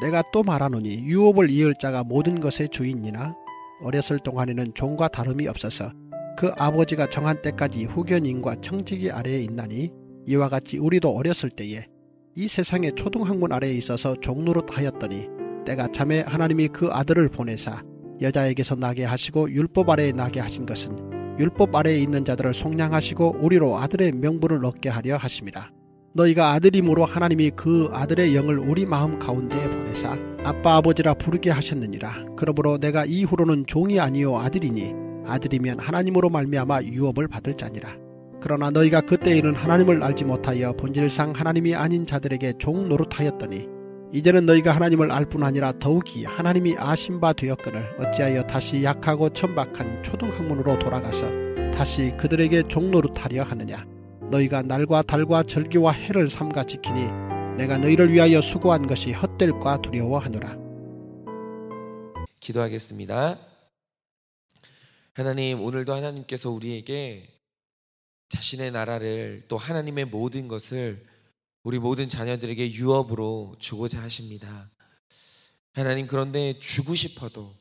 내가 또 말하노니 유업을 이을 자가 모든 것의 주인이나 어렸을 동안에는 종과 다름이 없어서 그 아버지가 정한 때까지 후견인과 청지기 아래에 있나니 이와 같이 우리도 어렸을 때에 이 세상의 초등학문 아래에 있어서 종노릇 하였더니 때가 참에 하나님이 그 아들을 보내사 여자에게서 나게 하시고 율법 아래에 나게 하신 것은 율법 아래에 있는 자들을 속량하시고 우리로 아들의 명분을 얻게 하려 하심이라. 너희가 아들이므로 하나님이 그 아들의 영을 우리 마음 가운데에 보내사 아빠 아버지라 부르게 하셨느니라. 그러므로 내가 이후로는 종이 아니요 아들이니 아들이면 하나님으로 말미암아 유업을 받을 자니라. 그러나 너희가 그때에는 하나님을 알지 못하여 본질상 하나님이 아닌 자들에게 종 노릇하였더니 이제는 너희가 하나님을 알 뿐 아니라 더욱이 하나님이 아신 바 되었거늘 어찌하여 다시 약하고 천박한 초등학문으로 돌아가서 다시 그들에게 종 노릇하려 하느냐. 너희가 날과 달과 절기와 해를 삼가 지키니 내가 너희를 위하여 수고한 것이 헛될까 두려워하노라. 기도하겠습니다. 하나님, 오늘도 하나님께서 우리에게 자신의 나라를 또 하나님의 모든 것을 우리 모든 자녀들에게 유업으로 주고자 하십니다. 하나님, 그런데 주고 싶어도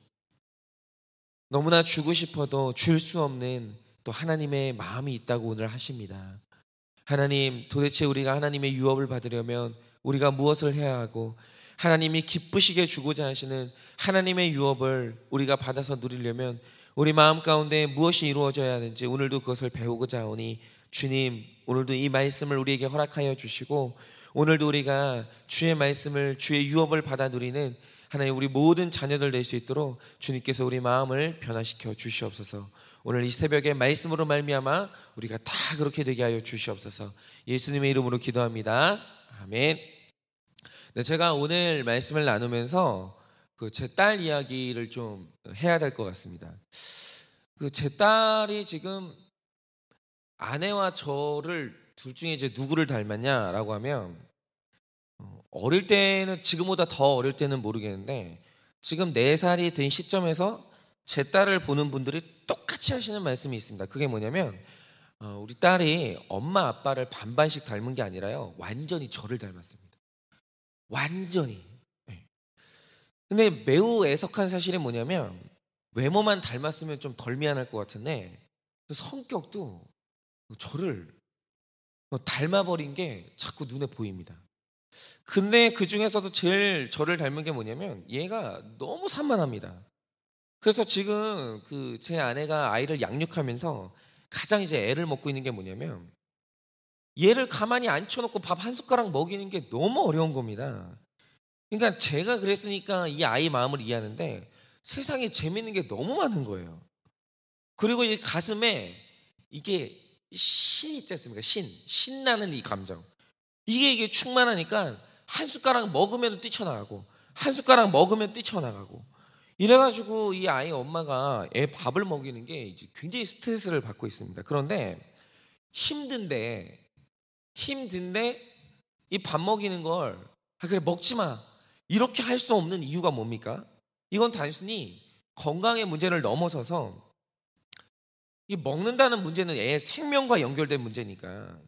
너무나 주고 싶어도 줄 수 없는 또 하나님의 마음이 있다고 오늘 하십니다. 하나님, 도대체 우리가 하나님의 유업을 받으려면 우리가 무엇을 해야 하고 하나님이 기쁘시게 주고자 하시는 하나님의 유업을 우리가 받아서 누리려면 우리 마음 가운데 무엇이 이루어져야 하는지 오늘도 그것을 배우고자 하오니 주님, 오늘도 이 말씀을 우리에게 허락하여 주시고 오늘도 우리가 주의 말씀을 주의 유업을 받아 누리는 하나님 우리 모든 자녀들 될 수 있도록 주님께서 우리 마음을 변화시켜 주시옵소서. 오늘 이 새벽에 말씀으로 말미암아 우리가 다 그렇게 되게 하여 주시옵소서. 예수님의 이름으로 기도합니다. 아멘. 네, 제가 오늘 말씀을 나누면서 제 딸 이야기를 좀 해야 될 것 같습니다. 제 딸이 지금 아내와 저를 둘 중에 이제 누구를 닮았냐라고 하면 어릴 때는 지금보다 더 어릴 때는 모르겠는데 지금 4살이 된 시점에서 제 딸을 보는 분들이 똑같이 하시는 말씀이 있습니다. 그게 뭐냐면 우리 딸이 엄마 아빠를 반반씩 닮은 게 아니라요, 완전히 저를 닮았습니다. 완전히. 근데 매우 애석한 사실이 뭐냐면 외모만 닮았으면 좀 덜 미안할 것 같은데 성격도 저를 닮아버린 게 자꾸 눈에 보입니다. 근데 그 중에서도 제일 저를 닮은 게 뭐냐면 얘가 너무 산만합니다. 그래서 지금 제 아내가 아이를 양육하면서 가장 이제 애를 먹고 있는 게 뭐냐면 얘를 가만히 앉혀놓고 밥 한 숟가락 먹이는 게 너무 어려운 겁니다. 그러니까 제가 그랬으니까 이 아이 마음을 이해하는데 세상에 재밌는 게 너무 많은 거예요. 그리고 이 가슴에 이게 신이 있지 않습니까? 신나는 이 감정. 이게 충만하니까 한 숟가락 먹으면 뛰쳐나가고 한 숟가락 먹으면 뛰쳐나가고 이래가지고 이 아이 엄마가 애 밥을 먹이는 게 이제 굉장히 스트레스를 받고 있습니다. 그런데 힘든데 이 밥 먹이는 걸 그래 먹지 마 이렇게 할 수 없는 이유가 뭡니까? 이건 단순히 건강의 문제를 넘어서서 이 먹는다는 문제는 애의 생명과 연결된 문제니까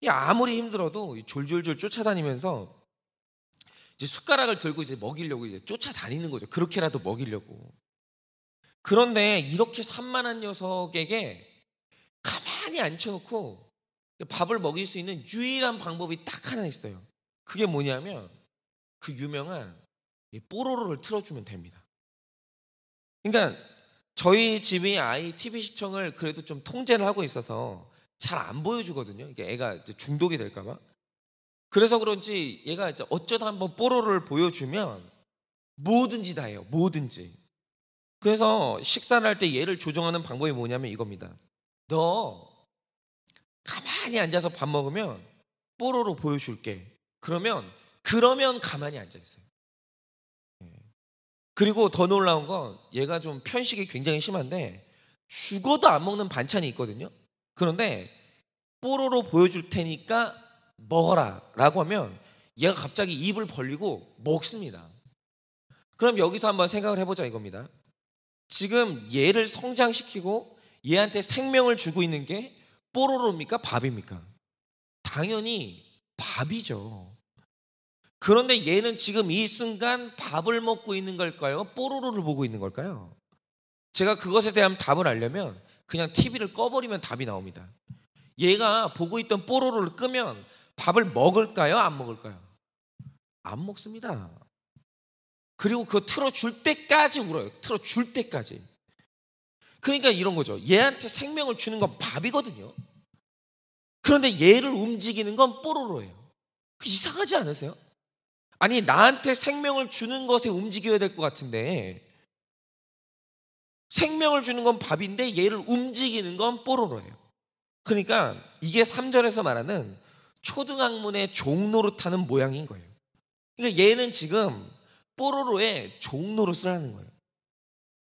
아무리 힘들어도 졸졸졸 쫓아다니면서 이제 숟가락을 들고 이제 먹이려고 이제 쫓아다니는 거죠. 그렇게라도 먹이려고. 그런데 이렇게 산만한 녀석에게 가만히 앉혀놓고 밥을 먹일 수 있는 유일한 방법이 딱 하나 있어요. 그게 뭐냐면 그 유명한 뽀로로를 틀어주면 됩니다. 그러니까 저희 집이 아이 TV 시청을 그래도 좀 통제를 하고 있어서 잘 안 보여주거든요. 이게 애가 중독이 될까봐. 그래서 그런지 얘가 이제 어쩌다 한번 뽀로로를 보여주면 뭐든지 다 해요. 뭐든지. 그래서 식사를 할 때 얘를 조정하는 방법이 뭐냐면 이겁니다. 너 가만히 앉아서 밥 먹으면 뽀로로 보여줄게. 그러면 가만히 앉아 있어요. 그리고 더 놀라운 건 얘가 좀 편식이 굉장히 심한데 죽어도 안 먹는 반찬이 있거든요. 그런데 뽀로로 보여줄 테니까 먹어라 라고 하면 얘가 갑자기 입을 벌리고 먹습니다. 그럼 여기서 한번 생각을 해보자 이겁니다. 지금 얘를 성장시키고 얘한테 생명을 주고 있는 게 뽀로로입니까? 밥입니까? 당연히 밥이죠. 그런데 얘는 지금 이 순간 밥을 먹고 있는 걸까요? 뽀로로를 보고 있는 걸까요? 제가 그것에 대한 답을 알려면 그냥 TV를 꺼버리면 답이 나옵니다. 얘가 보고 있던 뽀로로를 끄면 밥을 먹을까요? 안 먹을까요? 안 먹습니다. 그리고 그거 틀어줄 때까지 울어요. 틀어줄 때까지. 그러니까 이런 거죠. 얘한테 생명을 주는 건 밥이거든요. 그런데 얘를 움직이는 건 뽀로로예요. 이상하지 않으세요? 아니, 나한테 생명을 주는 것에 움직여야 될 것 같은데 생명을 주는 건 밥인데 얘를 움직이는 건 뽀로로예요. 그러니까 이게 3절에서 말하는 초등학문의 종노릇하는 모양인 거예요. 그러니까 얘는 지금 뽀로로의 종노릇을 하는 거예요.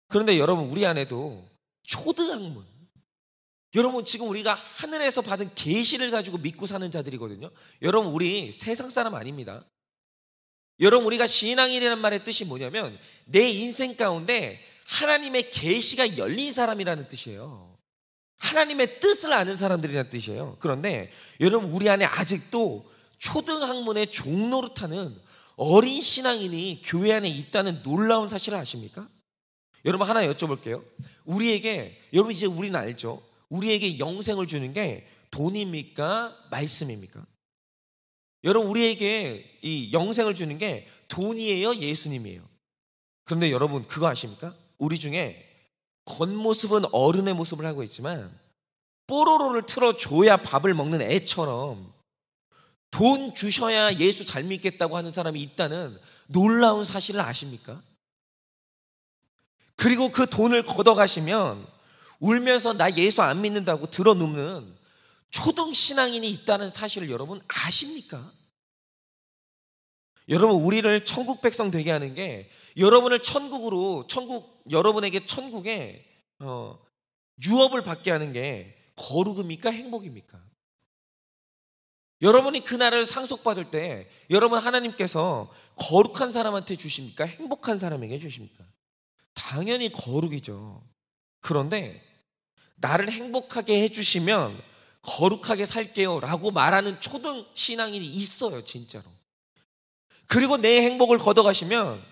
그런데 여러분, 우리 안에도 초등학문, 여러분 지금 우리가 하늘에서 받은 계시를 가지고 믿고 사는 자들이거든요. 여러분, 우리 세상 사람 아닙니다. 여러분, 우리가 신앙이라는 말의 뜻이 뭐냐면 내 인생 가운데 하나님의 계시가 열린 사람이라는 뜻이에요. 하나님의 뜻을 아는 사람들이라는 뜻이에요. 그런데 여러분, 우리 안에 아직도 초등학문의 종노릇하는 어린 신앙인이 교회 안에 있다는 놀라운 사실을 아십니까? 여러분, 하나 여쭤볼게요. 우리에게, 여러분 이제 우리는 알죠? 우리에게 영생을 주는 게 돈입니까? 말씀입니까? 여러분, 우리에게 이 영생을 주는 게 돈이에요? 예수님이에요? 그런데 여러분, 그거 아십니까? 우리 중에 겉모습은 어른의 모습을 하고 있지만 뽀로로를 틀어줘야 밥을 먹는 애처럼 돈 주셔야 예수 잘 믿겠다고 하는 사람이 있다는 놀라운 사실을 아십니까? 그리고 그 돈을 걷어가시면 울면서 나 예수 안 믿는다고 들어눕는 초등신앙인이 있다는 사실을 여러분 아십니까? 여러분, 우리를 천국 백성 되게 하는 게 여러분을 여러분에게 천국에 유업을 받게 하는 게 거룩입니까? 행복입니까? 여러분이 그날을 상속받을 때 여러분, 하나님께서 거룩한 사람한테 주십니까? 행복한 사람에게 주십니까? 당연히 거룩이죠. 그런데 나를 행복하게 해주시면 거룩하게 살게요 라고 말하는 초등 신앙인이 있어요, 진짜로. 그리고 내 행복을 걷어가시면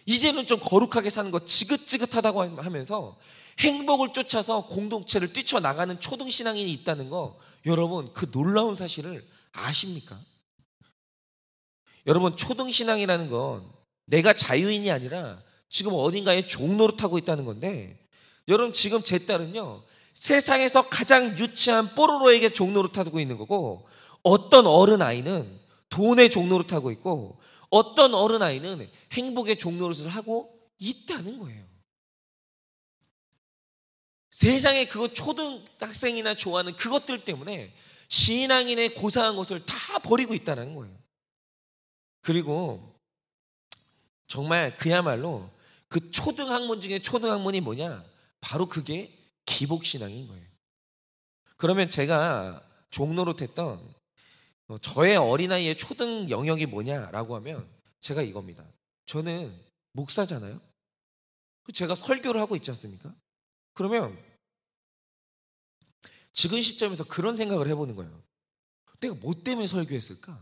이제는 좀 거룩하게 사는 거 지긋지긋하다고 하면서 행복을 쫓아서 공동체를 뛰쳐나가는 초등 신앙인이 있다는 거, 여러분 그 놀라운 사실을 아십니까? 여러분, 초등 신앙이라는 건 내가 자유인이 아니라 지금 어딘가에 종노릇하고 있다는 건데, 여러분 지금 제 딸은요 세상에서 가장 유치한 뽀로로에게 종노릇하고 있는 거고, 어떤 어른아이는 돈에 종노릇하고 있고 어떤 어른아이는 행복의 종노릇을 하고 있다는 거예요. 세상에 그거 초등학생이나 좋아하는 그것들 때문에 신앙인의 고상한 것을 다 버리고 있다는 거예요. 그리고 정말 그야말로 그 초등학문 중에 초등학문이 뭐냐? 바로 그게 기복신앙인 거예요. 그러면 제가 종노릇했던 저의 어린아이의 초등 영역이 뭐냐라고 하면 제가 이겁니다. 저는 목사잖아요. 제가 설교를 하고 있지 않습니까? 그러면 지금 시점에서 그런 생각을 해보는 거예요. 내가 뭐 때문에 설교했을까?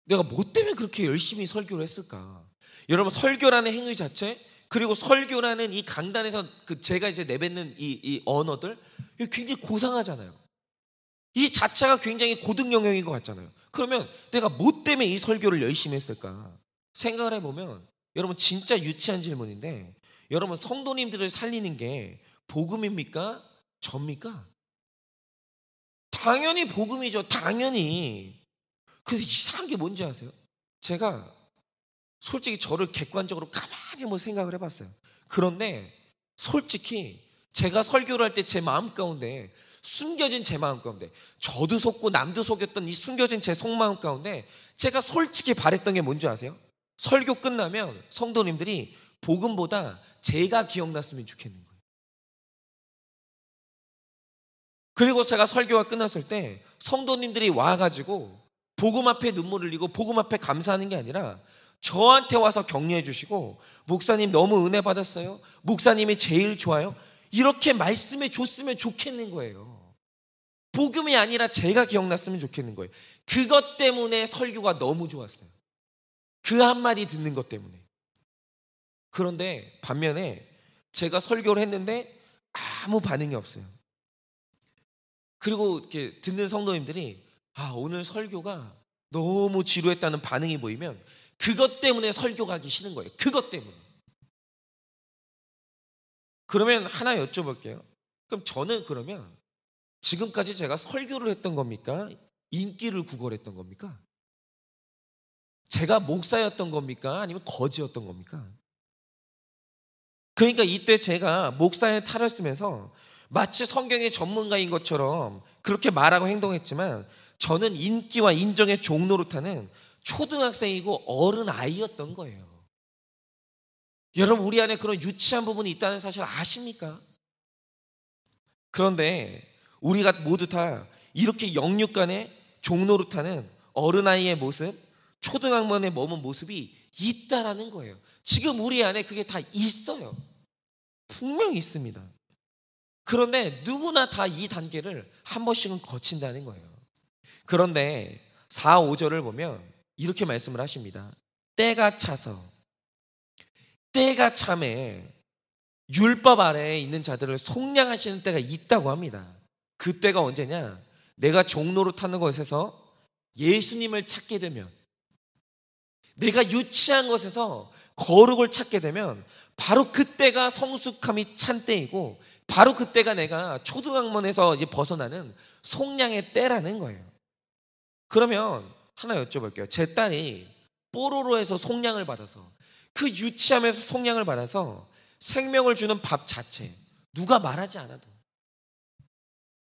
내가 뭐 때문에 그렇게 열심히 설교를 했을까? 여러분, 설교라는 행위 자체, 그리고 설교라는 이 강단에서 제가 이제 내뱉는 이 언어들, 이게 굉장히 고상하잖아요. 이 자체가 굉장히 고등 영역인 것 같잖아요. 그러면 내가 뭐 때문에 이 설교를 열심히 했을까? 생각을 해보면 여러분, 진짜 유치한 질문인데, 여러분 성도님들을 살리는 게 복음입니까? 접니까? 당연히 복음이죠. 당연히. 근데 이상한 게 뭔지 아세요? 제가 솔직히 저를 객관적으로 가만히 생각을 해봤어요. 그런데 솔직히 제가 설교를 할 때 제 마음 가운데, 숨겨진 제 마음 가운데, 저도 속고 남도 속였던 이 숨겨진 제 속마음 가운데 제가 솔직히 바랬던 게 뭔지 아세요? 설교 끝나면 성도님들이 복음보다 제가 기억났으면 좋겠는 거예요. 그리고 제가 설교가 끝났을 때 성도님들이 와가지고 복음 앞에 눈물을 흘리고 복음 앞에 감사하는 게 아니라 저한테 와서 격려해 주시고, 목사님 너무 은혜 받았어요, 목사님이 제일 좋아요, 이렇게 말씀해 줬으면 좋겠는 거예요. 복음이 아니라 제가 기억났으면 좋겠는 거예요. 그것 때문에 설교가 너무 좋았어요. 그 한마디 듣는 것 때문에. 그런데 반면에 제가 설교를 했는데 아무 반응이 없어요. 그리고 이렇게 듣는 성도님들이 오늘 설교가 너무 지루했다는 반응이 보이면 그것 때문에 설교 가기 싫은 거예요. 그것 때문에. 그러면 하나 여쭤볼게요. 그럼 저는 그러면 지금까지 제가 설교를 했던 겁니까? 인기를 구걸했던 겁니까? 제가 목사였던 겁니까? 아니면 거지였던 겁니까? 그러니까 이때 제가 목사의 탈을 쓰면서 마치 성경의 전문가인 것처럼 그렇게 말하고 행동했지만 저는 인기와 인정의 종노릇하는 초등학생이고 어른 아이였던 거예요. 여러분, 우리 안에 그런 유치한 부분이 있다는 사실 아십니까? 그런데 우리가 모두 다 이렇게 영육간에 종노릇하는 어른아이의 모습, 초등학년에 머문 모습이 있다라는 거예요. 지금 우리 안에 그게 다 있어요. 분명히 있습니다. 그런데 누구나 다 이 단계를 한 번씩은 거친다는 거예요. 그런데 4, 5절을 보면 이렇게 말씀을 하십니다. 때가 차서, 때가 참에 율법 아래에 있는 자들을 속량하시는 때가 있다고 합니다. 그 때가 언제냐? 내가 종노릇하는 것에서 예수님을 찾게 되면, 내가 유치한 것에서 거룩을 찾게 되면 바로 그때가 성숙함이 찬 때이고 바로 그때가 내가 초등학문에서 이제 벗어나는 속량의 때라는 거예요. 그러면 하나 여쭤볼게요. 제 딸이 뽀로로에서 속량을 받아서, 그 유치함에서 속량을 받아서 생명을 주는 밥 자체, 누가 말하지 않아도,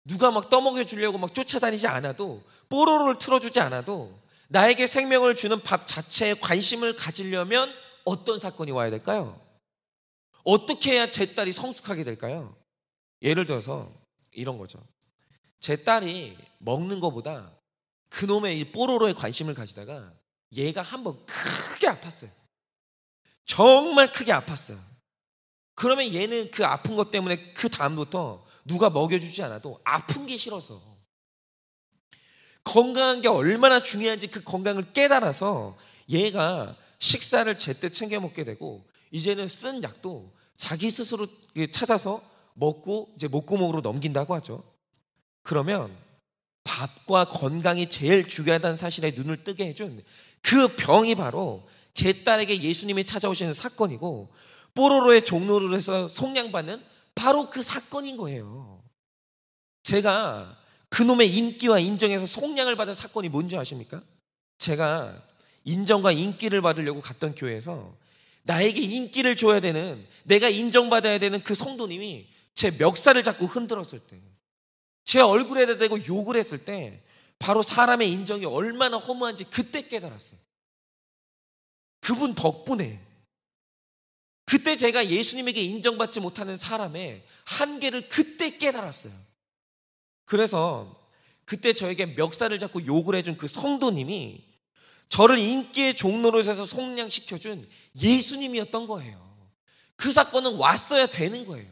누가 막 떠먹여 주려고 막 쫓아다니지 않아도, 뽀로로를 틀어주지 않아도 나에게 생명을 주는 밥 자체에 관심을 가지려면 어떤 사건이 와야 될까요? 어떻게 해야 제 딸이 성숙하게 될까요? 예를 들어서 이런 거죠. 제 딸이 먹는 것보다 그놈의 이 뽀로로에 관심을 가지다가 얘가 한번 크게 아팠어요. 정말 크게 아팠어요. 그러면 얘는 그 아픈 것 때문에 그 다음부터 누가 먹여주지 않아도 아픈 게 싫어서, 건강한 게 얼마나 중요한지 그 건강을 깨달아서 얘가 식사를 제때 챙겨 먹게 되고, 이제는 쓴 약도 자기 스스로 찾아서 먹고 이제 목구멍으로 넘긴다고 하죠. 그러면 밥과 건강이 제일 중요하다는 사실에 눈을 뜨게 해준 그 병이 바로 제 딸에게 예수님이 찾아오시는 사건이고, 뽀로로의 종로를 해서 속량받는 바로 그 사건인 거예요. 제가 그놈의 인기와 인정에서 속량을 받은 사건이 뭔지 아십니까? 제가 인정과 인기를 받으려고 갔던 교회에서 나에게 인기를 줘야 되는, 내가 인정받아야 되는 그 성도님이 제 멱살을 잡고 흔들었을 때, 제 얼굴에다 대고 욕을 했을 때 바로 사람의 인정이 얼마나 허무한지 그때 깨달았어요. 그분 덕분에 그때 제가 예수님에게 인정받지 못하는 사람의 한계를 그때 깨달았어요. 그래서 그때 저에게 멱살을 잡고 욕을 해준 그 성도님이 저를 인기의 종로로에서 속량시켜준 예수님이었던 거예요. 그 사건은 왔어야 되는 거예요.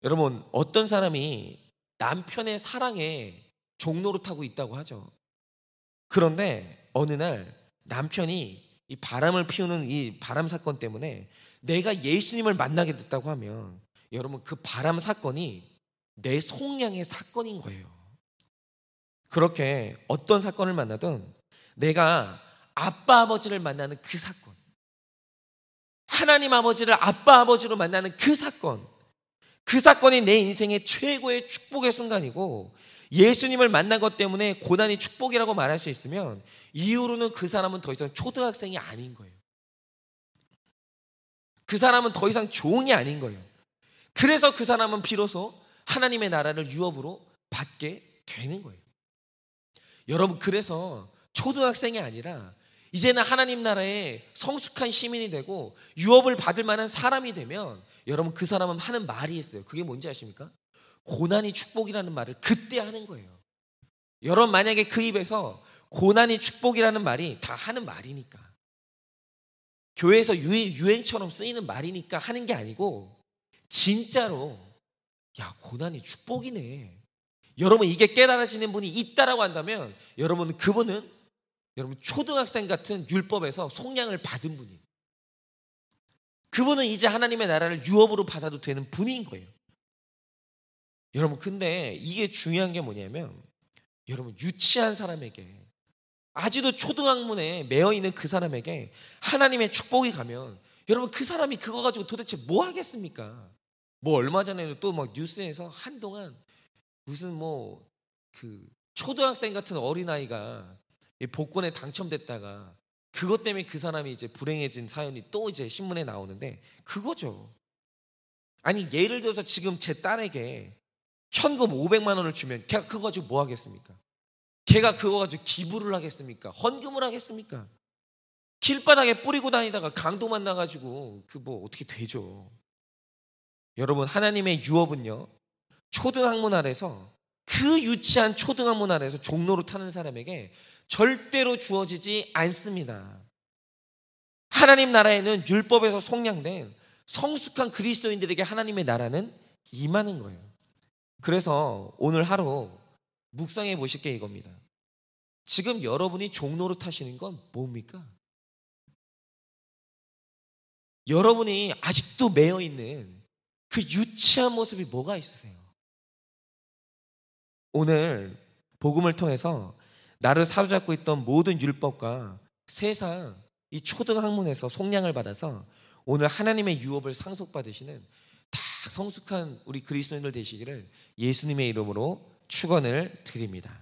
여러분, 어떤 사람이 남편의 사랑에 종노릇하고 있다고 하죠. 그런데 어느 날 남편이 이 바람을 피우는 이 바람 사건 때문에 내가 예수님을 만나게 됐다고 하면, 여러분, 그 바람 사건이 내 속량의 사건인 거예요. 그렇게 어떤 사건을 만나든 내가 아빠 아버지를 만나는 그 사건, 하나님 아버지를 아빠 아버지로 만나는 그 사건, 그 사건이 내 인생의 최고의 축복의 순간이고, 예수님을 만난 것 때문에 고난이 축복이라고 말할 수 있으면 이후로는 그 사람은 더 이상 초등학생이 아닌 거예요. 그 사람은 더 이상 종이 아닌 거예요. 그래서 그 사람은 비로소 하나님의 나라를 유업으로 받게 되는 거예요. 여러분, 그래서 초등학생이 아니라 이제는 하나님 나라의 성숙한 시민이 되고 유업을 받을 만한 사람이 되면, 여러분, 그 사람은 하는 말이 있어요. 그게 뭔지 아십니까? 고난이 축복이라는 말을 그때 하는 거예요. 여러분, 만약에 그 입에서 고난이 축복이라는 말이 다 하는 말이니까, 교회에서 유행처럼 쓰이는 말이니까 하는 게 아니고, 진짜로 야, 고난이 축복이네, 여러분 이게 깨달아지는 분이 있다라고 한다면 그분은 여러분 초등학생 같은 율법에서 속량을 받은 분이에요. 그분은 이제 하나님의 나라를 유업으로 받아도 되는 분인 거예요. 여러분 근데 이게 중요한 게 뭐냐면 여러분 유치한 사람에게 아직도 초등학문에 매여있는 그 사람에게 하나님의 축복이 가면 여러분 그 사람이 그거 가지고 도대체 뭐 하겠습니까? 뭐 얼마 전에도 또 막 뉴스에서 한동안 무슨 뭐 그 초등학생 같은 어린아이가 복권에 당첨됐다가 그것 때문에 그 사람이 이제 불행해진 사연이 또 이제 신문에 나오는데 그거죠. 아니 예를 들어서 지금 제 딸에게 현금 500만 원을 주면 걔가 그거 가지고 뭐 하겠습니까? 걔가 그거 가지고 기부를 하겠습니까? 헌금을 하겠습니까? 길바닥에 뿌리고 다니다가 강도 만나가지고 그 뭐 어떻게 되죠? 여러분 하나님의 유업은요 초등학문 아래서 그 유치한 초등학문 아래서 종로로 타는 사람에게 절대로 주어지지 않습니다. 하나님 나라에는 율법에서 속량된 성숙한 그리스도인들에게 하나님의 나라는 임하는 거예요. 그래서 오늘 하루 묵상해 보실 게 이겁니다. 지금 여러분이 종로로 타시는 건 뭡니까? 여러분이 아직도 매여있는 그 유치한 모습이 뭐가 있으세요? 오늘 복음을 통해서 나를 사로잡고 있던 모든 율법과 세상 이 초등학문에서 속량을 받아서 오늘 하나님의 유업을 상속받으시는 다 성숙한 우리 그리스도인들 되시기를 예수님의 이름으로 축원을 드립니다.